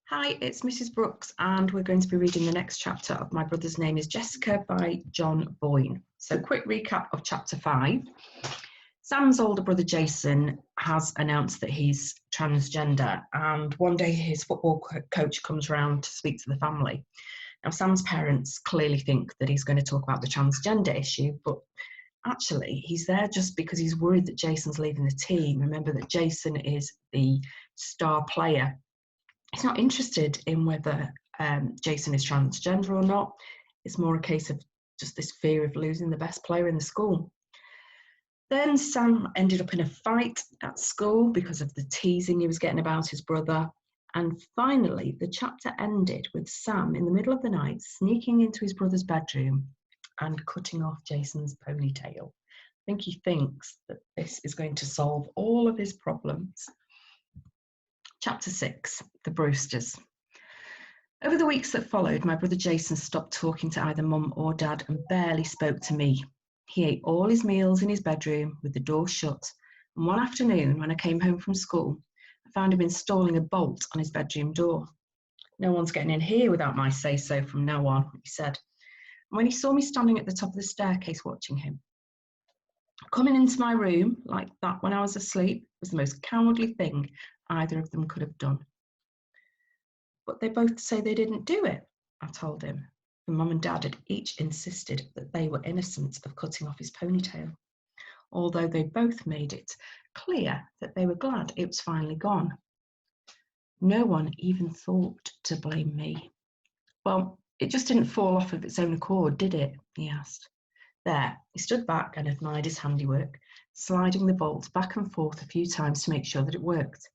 Hi, it's Mrs. Brooks, and we're going to be reading the next chapter of My Brother's Name is Jessica by John Boyne. So, quick recap of chapter 5. Sam's older brother Jason has announced that he's transgender, and one day his football coach comes round to speak to the family. Now, Sam's parents clearly think that he's going to talk about the transgender issue, but actually he's there just because he's worried that Jason's leaving the team. Remember that Jason is the star player. He's not interested in whether Jason is transgender or not. It's more a case of just this fear of losing the best player in the school. Then Sam ended up in a fight at school because of the teasing he was getting about his brother. And finally, the chapter ended with Sam in the middle of the night sneaking into his brother's bedroom and cutting off Jason's ponytail. I think he thinks that this is going to solve all of his problems. Chapter 6, The Brewsters. Over the weeks that followed, my brother Jason stopped talking to either mum or dad and barely spoke to me. He ate all his meals in his bedroom with the door shut, and one afternoon when I came home from school, I found him installing a bolt on his bedroom door. "No one's getting in here without my say-so from now on," he said. And when he saw me standing at the top of the staircase watching him, coming into my room like that when I was asleep was the most cowardly thing either of them could have done. "But they both say they didn't do it," I told him. The mum and dad had each insisted that they were innocent of cutting off his ponytail, although they both made it clear that they were glad it was finally gone. No one even thought to blame me. "Well, it just didn't fall off of its own accord, did it?" he asked. There, he stood back and admired his handiwork, sliding the bolt back and forth a few times to make sure that it worked.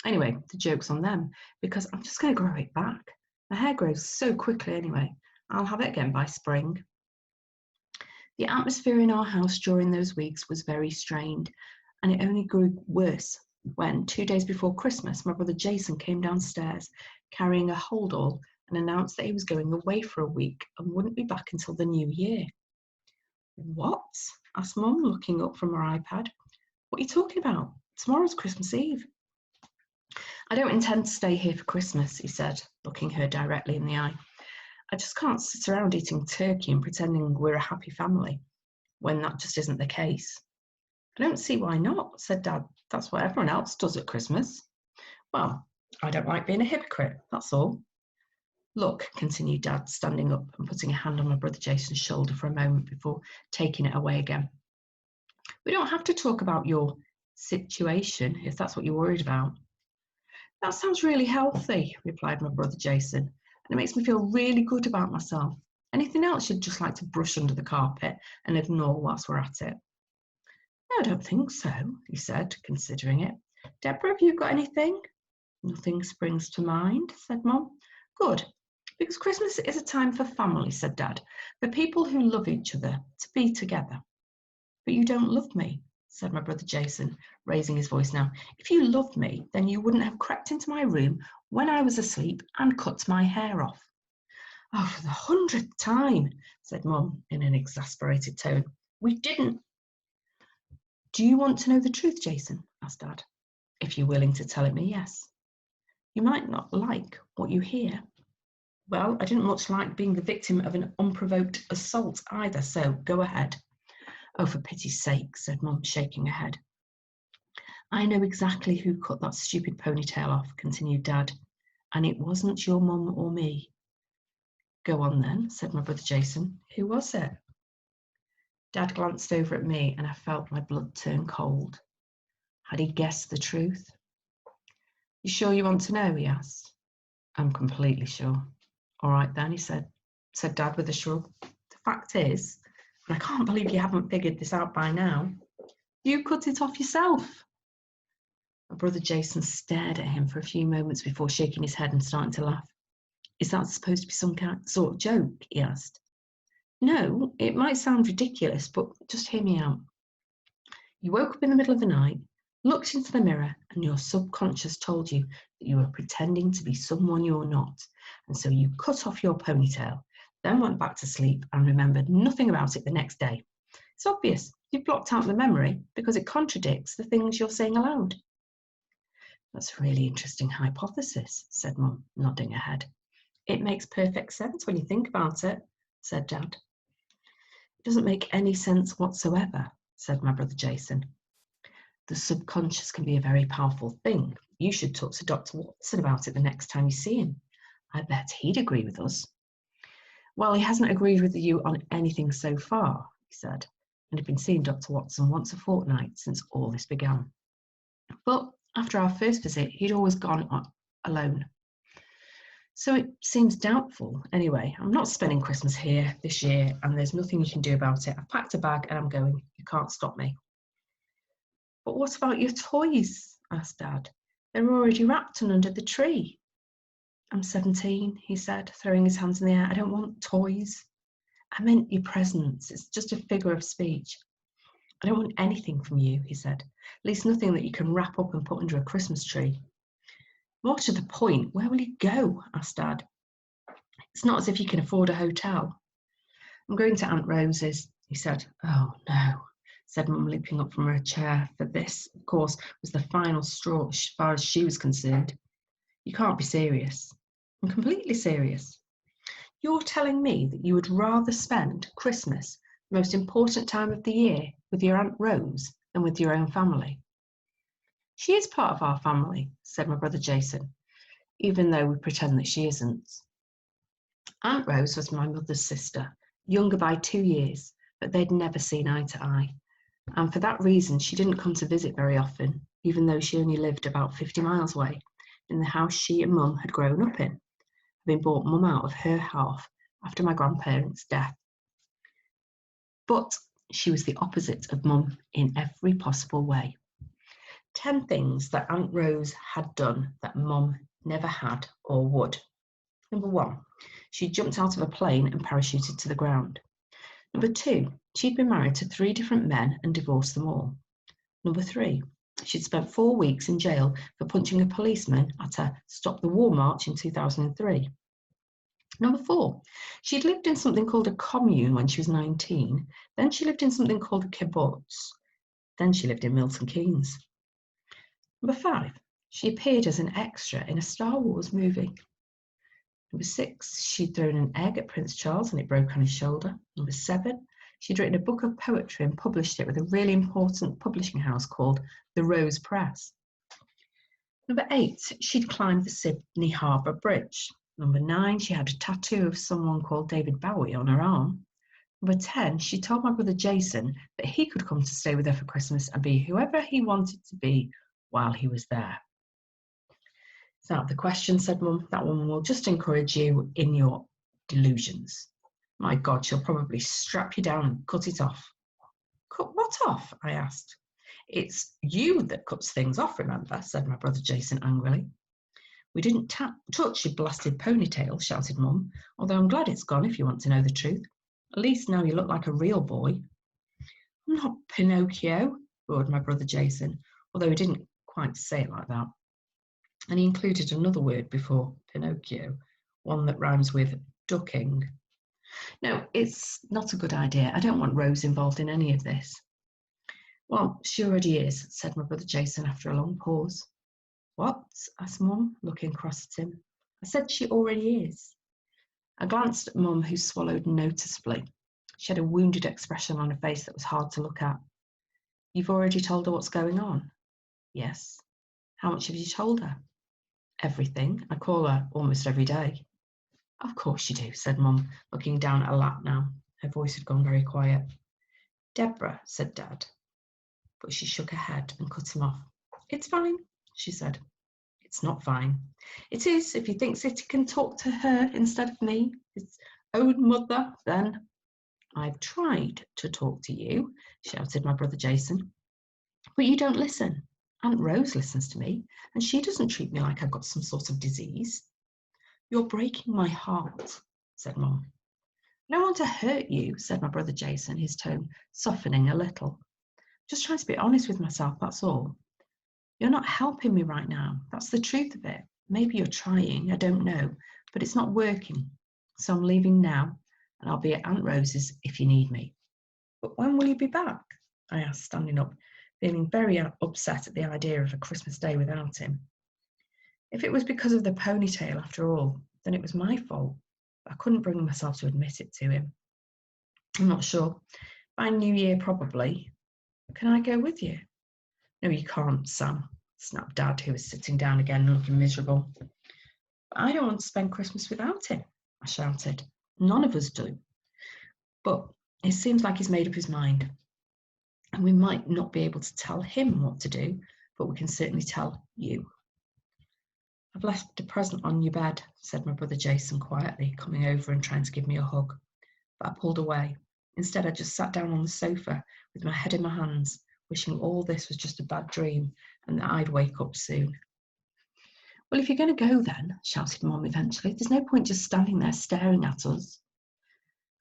"Anyway, the joke's on them, because I'm just going to grow it back. My hair grows so quickly anyway. I'll have it again by spring." The atmosphere in our house during those weeks was very strained, and it only grew worse when, 2 days before Christmas, my brother Jason came downstairs carrying a holdall and announced that he was going away for a week and wouldn't be back until the new year. "What?" asked Mum, looking up from her iPad. "What are you talking about? Tomorrow's Christmas Eve." "I don't intend to stay here for Christmas," he said, looking her directly in the eye. "I just can't sit around eating turkey and pretending we're a happy family when that just isn't the case." "I don't see why not," said Dad. "That's what everyone else does at Christmas." "Well, I don't like being a hypocrite, that's all." "Look," continued Dad, standing up and putting a hand on my brother Jason's shoulder for a moment before taking it away again. "We don't have to talk about your situation if that's what you're worried about." "That sounds really healthy," replied my brother Jason, "and it makes me feel really good about myself. Anything else you'd just like to brush under the carpet and ignore whilst we're at it?" "No, I don't think so," he said, considering it. "Deborah, have you got anything?" "Nothing springs to mind," said Mum. "Good, because Christmas is a time for family," said Dad, "for people who love each other to be together." "But you don't love me," said my brother Jason, raising his voice now. "If you loved me, then you wouldn't have crept into my room when I was asleep and cut my hair off." "Oh, for the 100th time," said Mum in an exasperated tone. "We didn't." "Do you want to know the truth, Jason?" asked Dad. "If you're willing to tell it me, yes. You might not like what you hear." "Well, I didn't much like being the victim of an unprovoked assault either, so go ahead." "Oh, for pity's sake," said Mum, shaking her head. "I know exactly who cut that stupid ponytail off," continued Dad, "and it wasn't your mum or me." "Go on then," said my brother Jason. "Who was it?" Dad glanced over at me and I felt my blood turn cold. Had he guessed the truth? "You sure you want to know?" he asked. "I'm completely sure." "All right then," said Dad with a shrug. "The fact is, and I can't believe you haven't figured this out by now, you cut it off yourself." My brother Jason stared at him for a few moments before shaking his head and starting to laugh. "Is that supposed to be some sort of joke?" he asked. "No, it might sound ridiculous, but just hear me out. You woke up in the middle of the night, looked into the mirror, and your subconscious told you that you were pretending to be someone you're not, and so you cut off your ponytail, then went back to sleep and remembered nothing about it the next day. It's obvious. You've blocked out the memory because it contradicts the things you're saying aloud." That's a really interesting hypothesis, said Mum, nodding her head. It makes perfect sense when you think about it, said Dad. It doesn't make any sense whatsoever, said my brother Jason. The subconscious can be a very powerful thing. You should talk to Dr. Watson about it the next time you see him. I bet he'd agree with us. Well, he hasn't agreed with you on anything so far, he said, and had been seeing Dr. Watson once a fortnight since all this began. But after our first visit, he'd always gone alone. So it seems doubtful. Anyway, I'm not spending Christmas here this year, and there's nothing you can do about it. I've packed a bag and I'm going. You can't stop me. But what about your toys? Asked Dad. They're already wrapped and under the tree. I'm 17, he said, throwing his hands in the air. I don't want toys. I meant your presents. It's just a figure of speech. I don't want anything from you, he said. At least nothing that you can wrap up and put under a Christmas tree. More to the point, where will you go? Asked Dad. It's not as if you can afford a hotel. I'm going to Aunt Rose's, he said. Oh, no, said Mum, leaping up from her chair, for this, of course, was the final straw as far as she was concerned. You can't be serious. I'm completely serious. You're telling me that you would rather spend Christmas, the most important time of the year, with your Aunt Rose than with your own family? She is part of our family, said my brother Jason, even though we pretend that she isn't. Aunt Rose was my mother's sister, younger by 2 years, but they'd never seen eye to eye. And for that reason, she didn't come to visit very often, even though she only lived about 50 miles away, in the house she and Mum had grown up in, having bought Mum out of her half after my grandparents' death. But she was the opposite of Mum in every possible way. 10 things that Aunt Rose had done that Mum never had or would. Number 1, she jumped out of a plane and parachuted to the ground. Number 2, she'd been married to 3 different men and divorced them all. Number 3, she'd spent 4 weeks in jail for punching a policeman at a Stop the War march in 2003. Number 4, she'd lived in something called a commune when she was 19. Then she lived in something called a kibbutz. Then she lived in Milton Keynes. Number 5, she appeared as an extra in a Star Wars movie. Number 6, she'd thrown an egg at Prince Charles and it broke on his shoulder. Number 7, she'd written a book of poetry and published it with a really important publishing house called the Rose Press. Number 8, she'd climbed the Sydney Harbour Bridge. Number 9, she had a tattoo of someone called David Bowie on her arm. Number 10, she told my brother Jason that he could come to stay with her for Christmas and be whoever he wanted to be while he was there. It's out of the question, said Mum. That woman will just encourage you in your delusions. My God, she'll probably strap you down and cut it off. Cut what off? I asked. It's you that cuts things off, remember, said my brother Jason angrily. We didn't touch your blasted ponytail, shouted Mum, although I'm glad it's gone if you want to know the truth. At least now you look like a real boy. I'm not Pinocchio, roared my brother Jason, although he didn't quite say it like that. And he included another word before Pinocchio, one that rhymes with ducking. No, it's not a good idea. I don't want Rose involved in any of this. Well, she already is, said my brother Jason after a long pause. What? Asked Mum, looking across at him. I said she already is. I glanced at Mum, who swallowed noticeably. She had a wounded expression on her face that was hard to look at. You've already told her what's going on? Yes. How much have you told her? Everything. I call her almost every day. Of course you do, said Mum, looking down at her lap now. Her voice had gone very quiet. Deborah, said Dad. But she shook her head and cut him off. It's fine, she said. It's not fine. It is, if he thinks that he can talk to her instead of me, his own mother, then. I've tried to talk to you, shouted my brother Jason. But you don't listen. Aunt Rose listens to me, and she doesn't treat me like I've got some sort of disease. You're breaking my heart, said Mum. I don't want to hurt you, said my brother Jason, his tone softening a little. Just trying to be honest with myself, that's all. You're not helping me right now. That's the truth of it. Maybe you're trying, I don't know, but it's not working. So I'm leaving now, and I'll be at Aunt Rose's if you need me. But when will you be back? I asked, standing up, feeling very upset at the idea of a Christmas day without him. If it was because of the ponytail after all, then it was my fault. I couldn't bring myself to admit it to him. I'm not sure. By New Year, probably. Can I go with you? No, you can't, Sam, snapped Dad, who was sitting down again and looking miserable. But I don't want to spend Christmas without him, I shouted. None of us do. But it seems like he's made up his mind. And we might not be able to tell him what to do, but we can certainly tell you. I've left a present on your bed, said my brother Jason quietly, coming over and trying to give me a hug. But I pulled away. Instead, I just sat down on the sofa with my head in my hands, wishing all this was just a bad dream and that I'd wake up soon. Well, if you're going to go then, shouted Mum eventually, there's no point just standing there staring at us.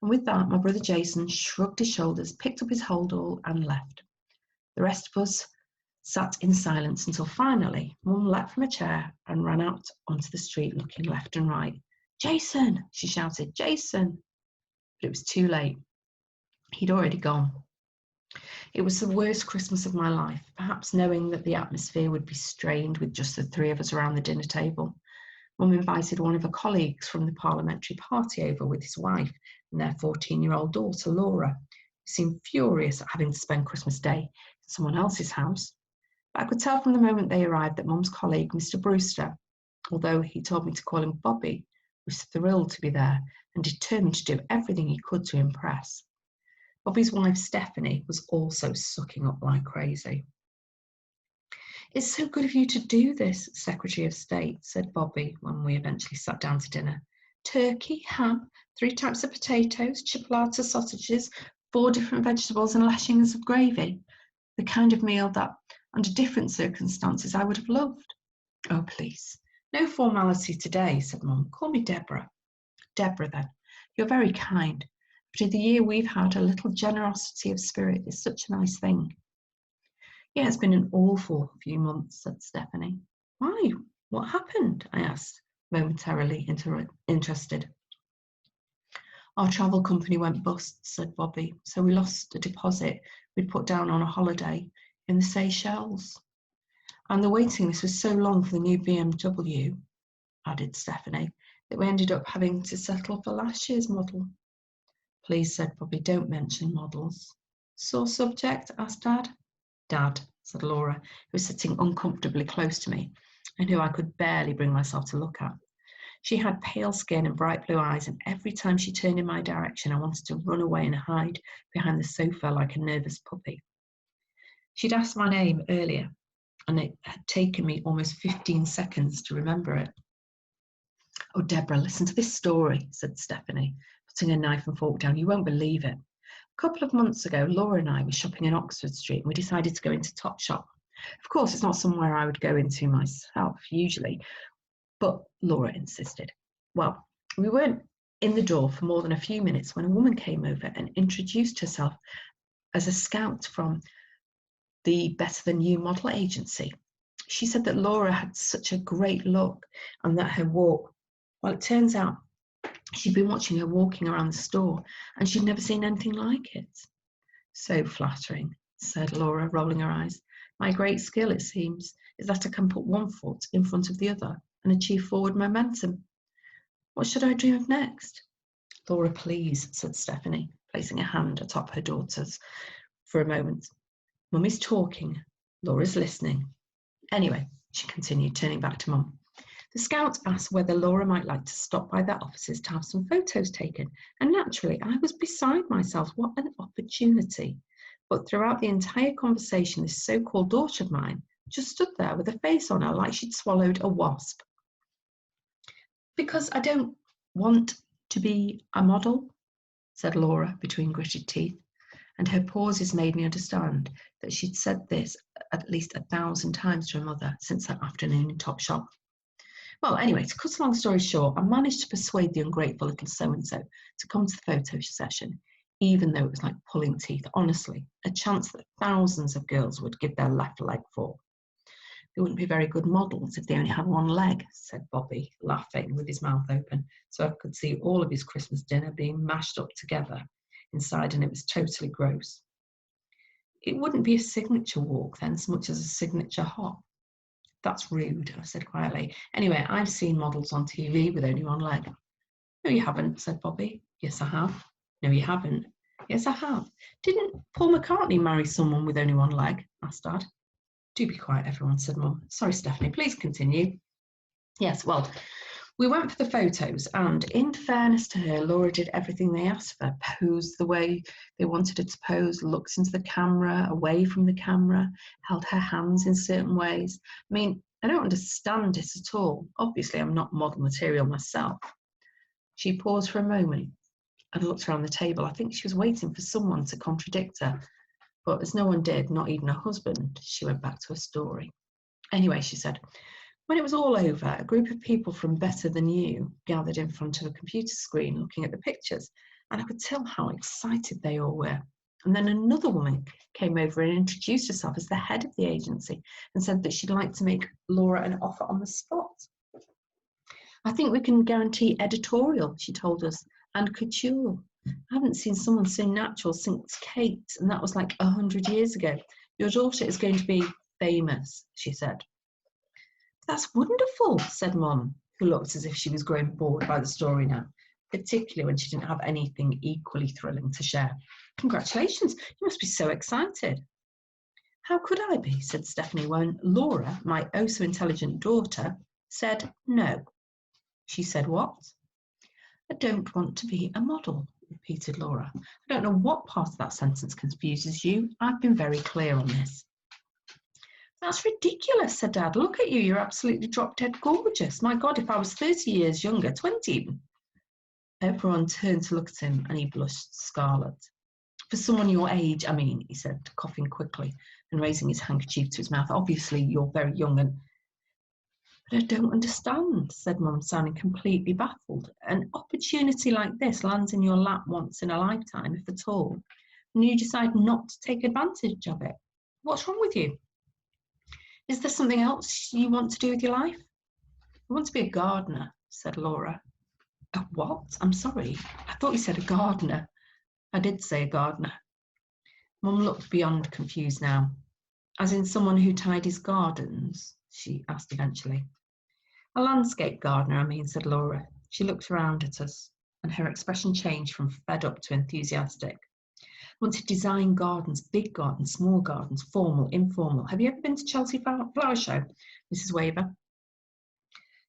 And with that, my brother Jason shrugged his shoulders, picked up his holdall and left. The rest of us sat in silence until finally Mum leapt from a chair and ran out onto the street looking left and right. Jason, she shouted, Jason. But it was too late. He'd already gone. It was the worst Christmas of my life, perhaps knowing that the atmosphere would be strained with just the three of us around the dinner table. Mum invited one of her colleagues from the parliamentary party over with his wife and their 14-year-old daughter, Laura, who seemed furious at having to spend Christmas Day in someone else's house. But I could tell from the moment they arrived that Mum's colleague, Mr. Brewster, although he told me to call him Bobby, was thrilled to be there and determined to do everything he could to impress. Bobby's wife, Stephanie, was also sucking up like crazy. It's so good of you to do this, Secretary of State, said Bobby when we eventually sat down to dinner. Turkey, ham, 3 types of potatoes, chipolata sausages, 4 different vegetables and lashings of gravy. The kind of meal that, under different circumstances, I would have loved. Oh, please. No formality today, said Mum. Call me Deborah. Deborah, then. You're very kind. After the year we've had, a little generosity of spirit is such a nice thing. Yeah, it's been an awful few months, said Stephanie. Why? What happened? I asked, momentarily interested. Our travel company went bust, said Bobby, so we lost a deposit we'd put down on a holiday in the Seychelles. And the waiting list was so long for the new BMW, added Stephanie, that we ended up having to settle for last year's model. Please, said Bobby, don't mention models. Sore subject? Asked Dad. Dad, said Laura, who was sitting uncomfortably close to me and who I could barely bring myself to look at. She had pale skin and bright blue eyes, and every time she turned in my direction, I wanted to run away and hide behind the sofa like a nervous puppy. She'd asked my name earlier, and it had taken me almost 15 seconds to remember it. Oh, Deborah, listen to this story, said Stephanie, putting a knife and fork down. You won't believe it. A couple of months ago, Laura and I were shopping in Oxford Street, and we decided to go into Topshop. Of course, it's not somewhere I would go into myself usually, but Laura insisted. Well, we weren't in the door for more than a few minutes when a woman came over and introduced herself as a scout from the Better Than You model agency. She said that Laura had such a great look and that her walk, well, it turns out she'd been watching her walking around the store and she'd never seen anything like it. So flattering, said Laura, rolling her eyes. My great skill, it seems, is that I can put one foot in front of the other and achieve forward momentum. What should I dream of next? Laura, please, said Stephanie, placing a hand atop her daughter's for a moment. Mummy's talking, Laura's listening. Anyway, she continued, turning back to Mum. The scout asked whether Laura might like to stop by their offices to have some photos taken, and naturally I was beside myself. What an opportunity. But throughout the entire conversation, this so-called daughter of mine just stood there with a face on her like she'd swallowed a wasp. Because I don't want to be a model, said Laura between gritted teeth, and her pauses made me understand that she'd said this at least 1,000 times to her mother since that afternoon in Topshop. Well, anyway, to cut a long story short, I managed to persuade the ungrateful little so-and-so to come to the photo session, even though it was like pulling teeth, honestly, a chance that thousands of girls would give their left leg for. They wouldn't be very good models if they only had one leg, said Bobby, laughing with his mouth open, so I could see all of his Christmas dinner being mashed up together inside, and it was totally gross. It wouldn't be a signature walk then so much as a signature hop. That's rude, I said quietly. Anyway, I've seen models on TV with only one leg. No, you haven't, said Bobby. Yes, I have. No, you haven't. Yes, I have. Didn't Paul McCartney marry someone with only one leg? Asked Dad. Do be quiet, everyone, said Mum. Sorry, Stephanie, please continue. Yes, well, we went for the photos, and in fairness to her, Laura did everything they asked for. Posed the way they wanted her to pose, looked into the camera, away from the camera, held her hands in certain ways. I mean, I don't understand it at all. Obviously, I'm not model material myself. She paused for a moment and looked around the table. I think she was waiting for someone to contradict her. But as no one did, not even her husband, she went back to her story. Anyway, she said, when it was all over, a group of people from Better Than You gathered in front of a computer screen looking at the pictures, and I could tell how excited they all were. And then another woman came over and introduced herself as the head of the agency and said that she'd like to make Laura an offer on the spot. I think we can guarantee editorial, she told us, and couture. I haven't seen someone so natural since Kate, and that was like 100 years ago. Your daughter is going to be famous, she said. That's wonderful, said Mum, who looked as if she was growing bored by the story now, particularly when she didn't have anything equally thrilling to share. Congratulations, you must be so excited. How could I be, said Stephanie, when Laura, my oh so intelligent daughter, said no. She said what? I don't want to be a model, repeated Laura. I don't know what part of that sentence confuses you. I've been very clear on this. That's ridiculous, said Dad. Look at you, you're absolutely drop-dead gorgeous. My God, if I was 30 years younger, 20 even. Everyone turned to look at him and he blushed scarlet. For someone your age, I mean, he said, coughing quickly and raising his handkerchief to his mouth. Obviously, you're very young and... But I don't understand, said Mum, sounding completely baffled. An opportunity like this lands in your lap once in a lifetime, if at all, and you decide not to take advantage of it. What's wrong with you? Is there something else you want to do with your life? I want to be a gardener, said Laura. A what? I'm sorry. I thought you said a gardener. I did say a gardener. Mum looked beyond confused now. As in someone who tidies gardens, she asked eventually. A landscape gardener, I mean, said Laura. She looked around at us, and her expression changed from fed up to enthusiastic. I want to design gardens, big gardens, small gardens, formal, informal. Have you ever been to Chelsea Flower Show, Mrs. Waver?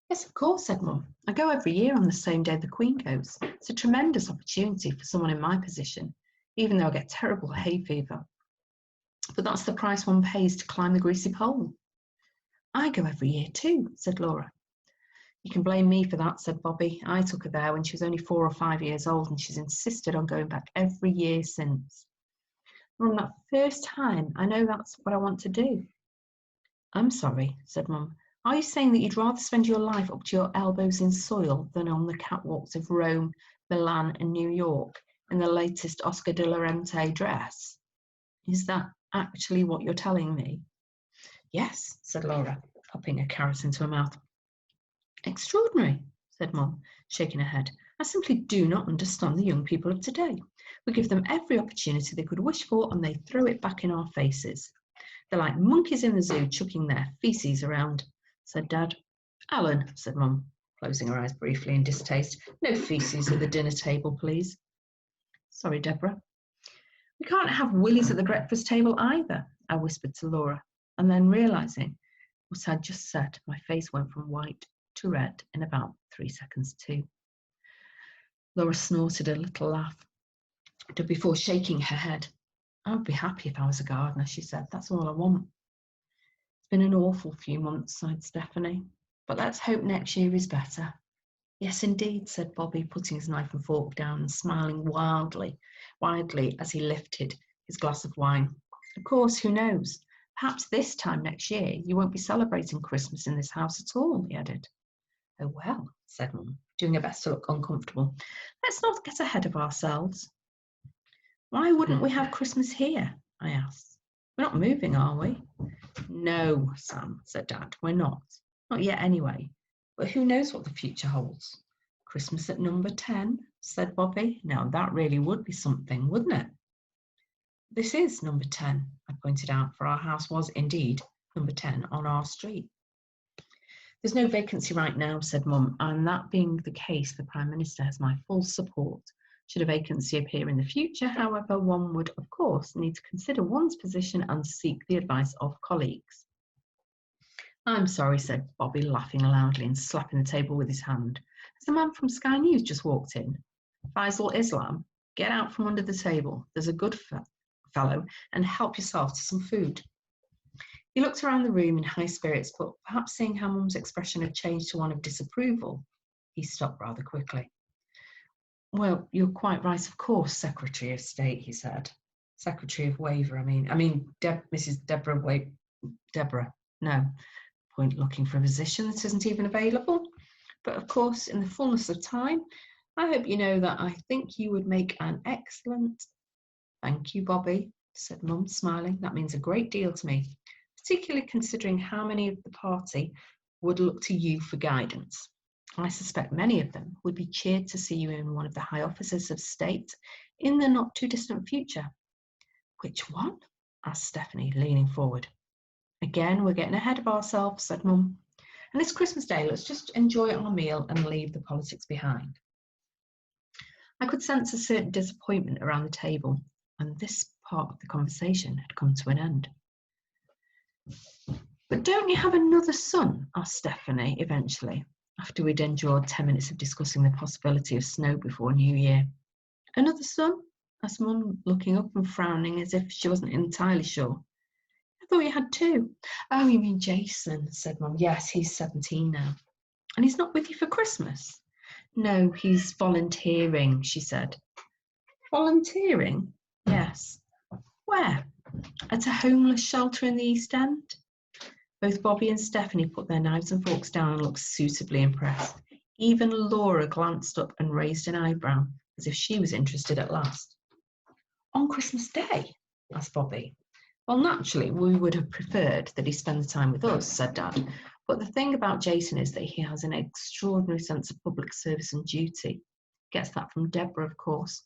Yes, of course, said Mum. I go every year on the same day the Queen goes. It's a tremendous opportunity for someone in my position, even though I get terrible hay fever. But that's the price one pays to climb the greasy pole. I go every year too, said Laura. You can blame me for that, said Bobby. I took her there when she was only 4 or 5 years old, and she's insisted on going back every year since. From that first time, I know that's what I want to do. I'm sorry, said Mum. Are you saying that you'd rather spend your life up to your elbows in soil than on the catwalks of Rome, Milan, and New York in the latest Oscar de la Renta dress? Is that actually what you're telling me? Yes, said Laura, popping a carrot into her mouth. Extraordinary, said Mum, shaking her head. I simply do not understand the young people of today. We give them every opportunity they could wish for, and they throw it back in our faces. They're like monkeys in the zoo chucking their feces around, said Dad. Alan, said Mum, closing her eyes briefly in distaste. No feces at the dinner table, please. Sorry, Deborah. We can't have willies at the breakfast table either, I whispered to Laura, and then realising what I'd just said, my face went from white to red in about 3 seconds too. Laura snorted a little laugh before shaking her head. I would be happy if I was a gardener, she said. That's all I want. It's been an awful few months, sighed Stephanie, but let's hope next year is better. Yes, indeed, said Bobby, putting his knife and fork down and smiling widely as he lifted his glass of wine. Of course, who knows? Perhaps this time next year you won't be celebrating Christmas in this house at all, he added. Oh, well, said Mum, doing her best to look uncomfortable. Let's not get ahead of ourselves. Why wouldn't we have Christmas here? I asked. We're not moving, are we? No, Sam, said Dad, we're not. Not yet anyway. But who knows what the future holds? Christmas at number 10, said Bobby. Now that really would be something, wouldn't it? This is number 10, I pointed out, for our house was indeed number 10 on our street. There's no vacancy right now, said Mum, and that being the case, the Prime Minister has my full support. Should a vacancy appear in the future, however, one would, of course, need to consider one's position and seek the advice of colleagues. I'm sorry, said Bobby, laughing loudly and slapping the table with his hand, as the man from Sky News just walked in. Faisal Islam, get out from under the table. There's a good fellow, and help yourself to some food. He looked around the room in high spirits, but perhaps seeing how Mum's expression had changed to one of disapproval, he stopped rather quickly. Well, you're quite right, of course, Secretary of State, he said. Secretary of Waver, Mrs. Deborah, no. Point looking for a position that isn't even available. But of course, in the fullness of time, I hope you know that I think you would make an excellent... Thank you, Bobby, said Mum, smiling. That means a great deal to me, particularly considering how many of the party would look to you for guidance. I suspect many of them would be cheered to see you in one of the high offices of state in the not too distant future. Which one? Asked Stephanie, leaning forward. Again, we're getting ahead of ourselves, said Mum. And it's Christmas Day, let's just enjoy our meal and leave the politics behind. I could sense a certain disappointment around the table, and this part of the conversation had come to an end. But don't you have another son? Asked Stephanie eventually, after we'd endured 10 minutes of discussing the possibility of snow before New Year. Another son? Asked Mum, looking up and frowning as if she wasn't entirely sure. I thought you had two. Oh, you mean Jason, said Mum. Yes, he's 17 now. And he's not with you for Christmas? No, he's volunteering, she said. Volunteering? Yes. Where? At a homeless shelter in the East End? Both Bobby and Stephanie put their knives and forks down and looked suitably impressed. Even Laura glanced up and raised an eyebrow, as if she was interested at last. On Christmas Day? Asked Bobby. Well, naturally, we would have preferred that he spend the time with us, said Dad. But the thing about Jason is that he has an extraordinary sense of public service and duty. Gets that from Deborah, of course.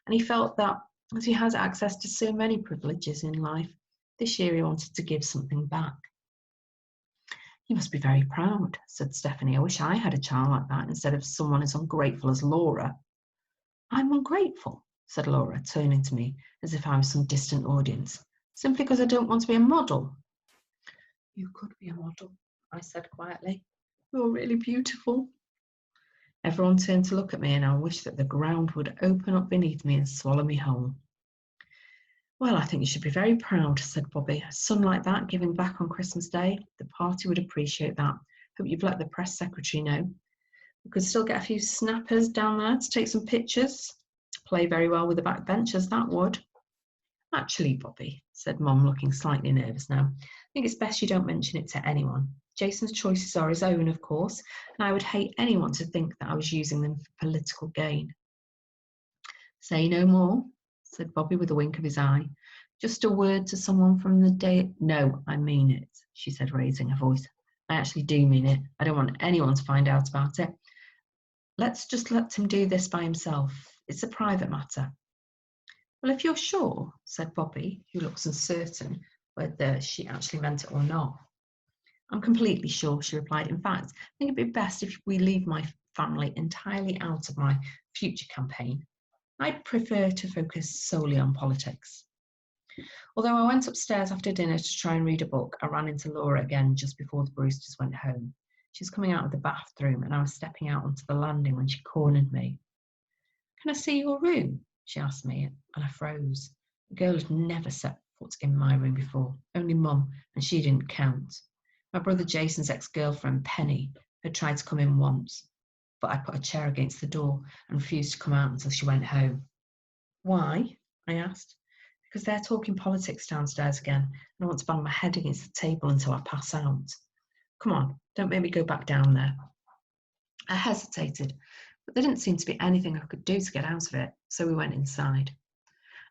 And he felt that, as he has access to so many privileges in life, this year he wanted to give something back. You must be very proud, said Stephanie. I wish I had a child like that instead of someone as ungrateful as Laura. I'm ungrateful, said Laura, turning to me as if I was some distant audience, simply because I don't want to be a model. You could be a model, I said quietly. You're really beautiful. Everyone turned to look at me, and I wished that the ground would open up beneath me and swallow me whole. Well, I think you should be very proud, said Bobby. A son like that giving back on Christmas Day. The party would appreciate that. Hope you've let the press secretary know. We could still get a few snappers down there to take some pictures. Play very well with the backbenchers, that would. Actually, Bobby, said Mum, looking slightly nervous now, I think it's best you don't mention it to anyone. Jason's choices are his own, of course, and I would hate anyone to think that I was using them for political gain. Say no more, said Bobby with a wink of his eye. Just a word to someone from the day... No, I mean it, she said, raising her voice. I actually do mean it. I don't want anyone to find out about it. Let's just let him do this by himself. It's a private matter. Well, if you're sure, said Bobby, who looks uncertain whether she actually meant it or not. I'm completely sure, she replied. In fact, I think it'd be best if we leave my family entirely out of my future campaign. I'd prefer to focus solely on politics. Although I went upstairs after dinner to try and read a book, I ran into Laura again just before the Brewsters went home. She was coming out of the bathroom, and I was stepping out onto the landing when she cornered me. Can I see your room? She asked me, and I froze. The girl had never set foot in my room before, only Mum, and she didn't count. My brother Jason's ex-girlfriend, Penny, had tried to come in once, but I put a chair against the door and refused to come out until she went home. Why? I asked. Because they're talking politics downstairs again, and I want to bang my head against the table until I pass out. Come on, don't make me go back down there. I hesitated, but there didn't seem to be anything I could do to get out of it, so we went inside.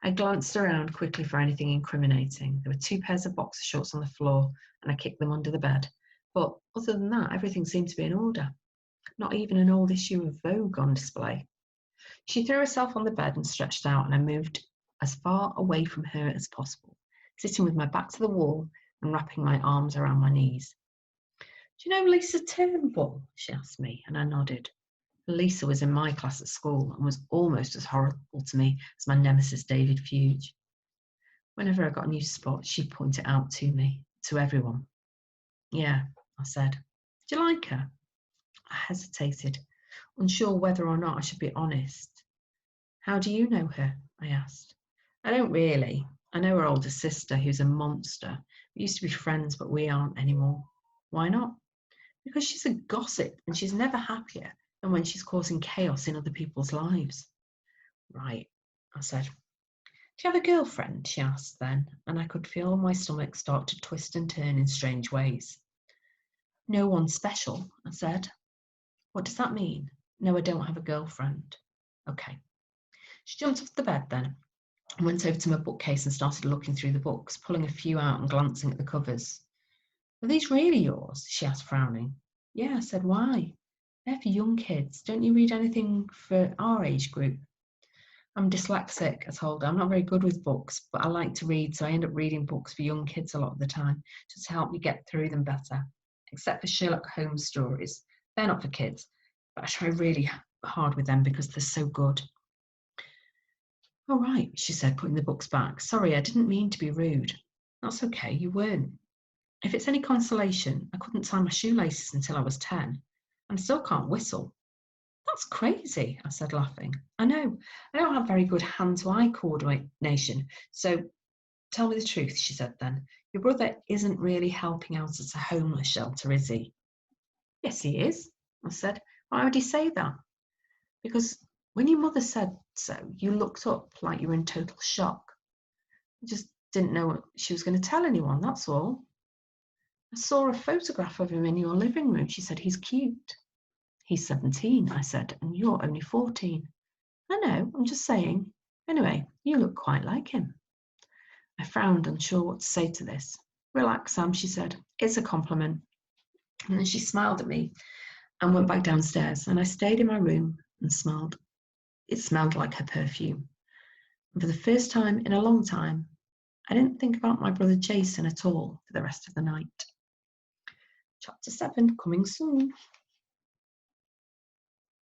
I glanced around quickly for anything incriminating. There were 2 pairs of boxer shorts on the floor, and I kicked them under the bed. But other than that, everything seemed to be in order. Not even an old issue of Vogue on display. She threw herself on the bed and stretched out, and I moved as far away from her as possible, sitting with my back to the wall and wrapping my arms around my knees. Do you know Lisa Turnbull? She asked me, and I nodded. Lisa was in my class at school and was almost as horrible to me as my nemesis David Fuge. Whenever I got a new spot, she'd point it out to me, to everyone. Yeah, I said. Do you like her? I hesitated, unsure whether or not I should be honest. How do you know her? I asked. I don't really. I know her older sister, who's a monster. We used to be friends, but we aren't anymore. Why not? Because she's a gossip and she's never happier than when she's causing chaos in other people's lives. Right, I said. Do you have a girlfriend? She asked then, and I could feel my stomach start to twist and turn in strange ways. No one special, I said. What does that mean? No, I don't have a girlfriend. Okay. She jumped off the bed then and went over to my bookcase and started looking through the books, pulling a few out and glancing at the covers. Are these really yours? She asked, frowning. Yeah, I said, why? They're for young kids. Don't you read anything for our age group? I'm dyslexic, I told her. I'm not very good with books, but I like to read, so I end up reading books for young kids a lot of the time, just to help me get through them better. Except for Sherlock Holmes stories. They're not for kids, but I try really hard with them because they're so good. All right, she said, putting the books back. Sorry, I didn't mean to be rude. That's okay, you weren't. If it's any consolation, I couldn't tie my shoelaces until I was 10, and I still can't whistle. That's crazy, I said, laughing. I know, I don't have very good hand-to-eye coordination, so tell me the truth, she said then. Your brother isn't really helping out at a homeless shelter, is he? Yes, he is, I said. Why would he say that? Because when your mother said so, you looked up like you were in total shock. You just didn't know what she was going to tell anyone, that's all. I saw a photograph of him in your living room. She said, he's cute. He's 17, I said, and you're only 14. I know, I'm just saying. Anyway, you look quite like him. I frowned, unsure what to say to this. Relax, Sam, she said. It's a compliment. And then she smiled at me and went back downstairs, and I stayed in my room and smiled. It smelled like her perfume. And for the first time in a long time, I didn't think about my brother Jason at all for the rest of the night. Chapter 7, coming soon.